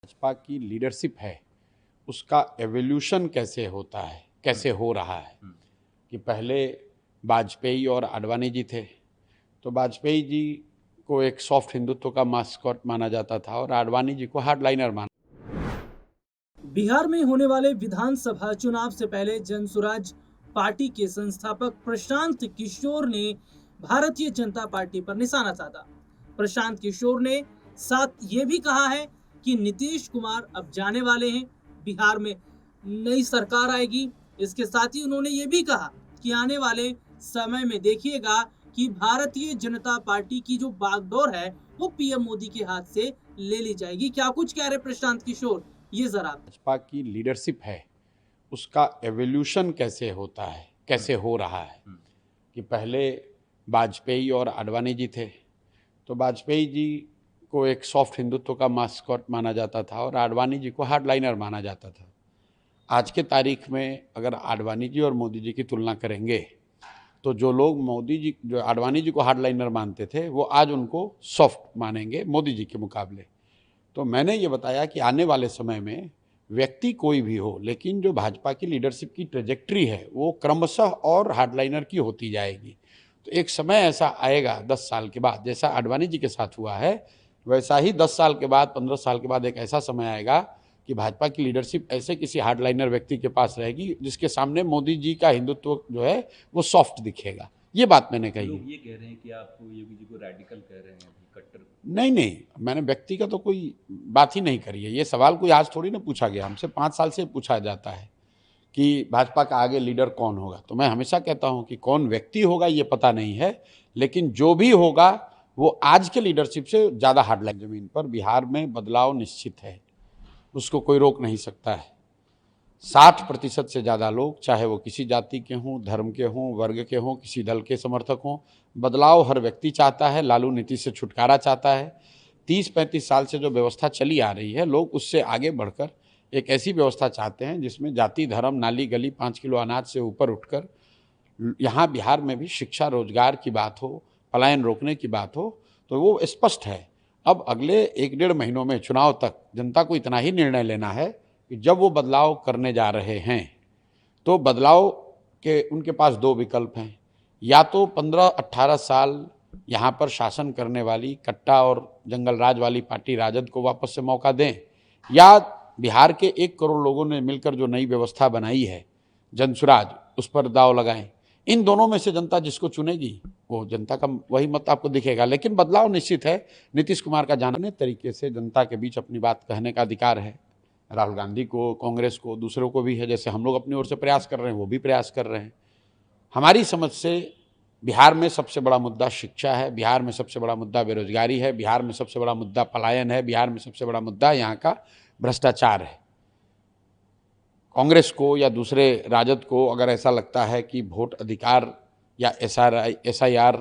भाजपा की लीडरशिप है उसका एवोल्यूशन कैसे होता है, कैसे हो रहा है कि पहले वाजपेयी और आडवाणी जी थे तो वाजपेयी जी को एक सॉफ्ट हिंदुत्व का मास्कॉट माना जाता था और आडवाणी जी को हार्डलाइनर माना। बिहार में होने वाले विधानसभा चुनाव से पहले जनसुराज पार्टी के संस्थापक प्रशांत किशोर ने भारतीय जनता पार्टी पर निशाना साधा। प्रशांत किशोर ने साथ ये भी कहा है कि नीतीश कुमार अब जाने वाले हैं, बिहार में नई सरकार आएगी। इसके साथ ही उन्होंने ये भी कहा कि आने वाले समय में देखिएगा कि भारतीय जनता पार्टी की जो बागडोर है वो पीएम मोदी के हाथ से ले ली जाएगी। क्या कुछ कह रहे प्रशांत किशोर, ये जरा। भाजपा की लीडरशिप है उसका एवोल्यूशन कैसे होता है, कैसे हो रहा है कि पहले वाजपेयी और आडवाणी जी थे तो वाजपेयी जी को एक सॉफ्ट हिंदुत्व का मास्कॉट माना जाता था और आडवाणी जी को हार्डलाइनर माना जाता था। आज के तारीख में अगर आडवाणी जी और मोदी जी की तुलना करेंगे तो जो लोग मोदी जी जो आडवाणी जी को हार्डलाइनर मानते थे वो आज उनको सॉफ्ट मानेंगे मोदी जी के मुकाबले। तो मैंने ये बताया कि आने वाले समय में व्यक्ति कोई भी हो लेकिन जो भाजपा की लीडरशिप की ट्रेजेक्ट्री है वो क्रमशः और हार्डलाइनर की होती जाएगी। तो एक समय ऐसा आएगा 10 साल के बाद, जैसा आडवाणी जी के साथ हुआ है वैसा ही 10 साल के बाद 15 साल के बाद एक ऐसा समय आएगा कि भाजपा की लीडरशिप ऐसे किसी हार्डलाइनर व्यक्ति के पास रहेगी जिसके सामने मोदी जी का हिंदुत्व जो है वो सॉफ्ट दिखेगा। ये बात मैंने कही। लोग ये कह रहे हैं कि आप योगी जी को रेडिकल कह रहे हैं, अभी कट्टर। नहीं नहीं, मैंने व्यक्ति का तो कोई बात ही नहीं करी है। ये सवाल कोई आज थोड़ी ना पूछा गया, हमसे 5 साल से पूछा जाता है कि भाजपा का आगे लीडर कौन होगा। तो मैं हमेशा कहता हूं कि कौन व्यक्ति होगा ये पता नहीं है, लेकिन जो भी होगा वो आज के लीडरशिप से ज़्यादा हार्डलाइन। जमीन पर बिहार में बदलाव निश्चित है, उसको कोई रोक नहीं सकता है। 60% से ज़्यादा लोग, चाहे वो किसी जाति के हों, धर्म के हों, वर्ग के हों, किसी दल के समर्थक हों, बदलाव हर व्यक्ति चाहता है। लालू नीति से छुटकारा चाहता है। 30-35 साल से जो व्यवस्था चली आ रही है, लोग उससे आगे बढ़कर एक ऐसी व्यवस्था चाहते हैं जिसमें जाति, धर्म, नाली गली 5 किलो अनाज से ऊपर उठकर यहाँ बिहार में भी शिक्षा, रोजगार की बात हो, पलायन रोकने की बात हो, तो वो स्पष्ट है। अब अगले 1-1.5 महीनों में चुनाव तक जनता को इतना ही निर्णय लेना है कि जब वो बदलाव करने जा रहे हैं तो बदलाव के उनके पास 2 विकल्प हैं। या तो 15-18 साल यहाँ पर शासन करने वाली कट्टा और जंगल राज वाली पार्टी राजद को वापस से मौका दें, या बिहार के 1 करोड़ लोगों ने मिलकर जो नई व्यवस्था बनाई है जनसुराज, उस पर दाव लगाएं। इन दोनों में से जनता जिसको चुनेगी वो जनता का वही मत आपको दिखेगा। लेकिन बदलाव निश्चित है। नीतीश कुमार का जानने तरीके से जनता के बीच अपनी बात कहने का अधिकार है। राहुल गांधी को, कांग्रेस को, दूसरों को भी है। जैसे हम लोग अपनी ओर से प्रयास कर रहे हैं वो भी प्रयास कर रहे हैं। हमारी समझ से बिहार में सबसे बड़ा मुद्दा शिक्षा है, बिहार में सबसे बड़ा मुद्दा बेरोजगारी है, बिहार में सबसे बड़ा मुद्दा पलायन है, बिहार में सबसे बड़ा मुद्दा यहाँ का भ्रष्टाचार है। कांग्रेस को या दूसरे राजद को अगर ऐसा लगता है कि वोट अधिकार या SIR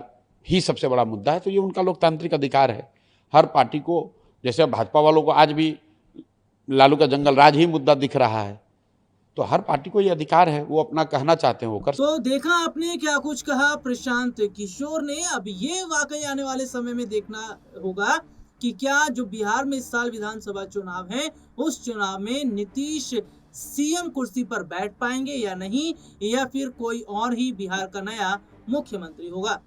ही सबसे बड़ा मुद्दा है तो ये उनका लोकतांत्रिक अधिकार है। हर पार्टी को, जैसे भाजपा वालों को आज भी लालू का जंगल राज ही मुद्दा दिख रहा है, तो हर पार्टी को ये अधिकार है, वो अपना कहना चाहते हैं वो कर। तो देखा आपने क्या कुछ कहा प्रशांत किशोर ने। अब ये वाकई आने वाले समय में देखना होगा कि क्या जो बिहार में इस साल विधानसभा चुनाव है उस चुनाव में नीतीश सीएम कुर्सी पर बैठ पाएंगे या नहीं, या फिर कोई और ही बिहार का नया मुख्यमंत्री होगा।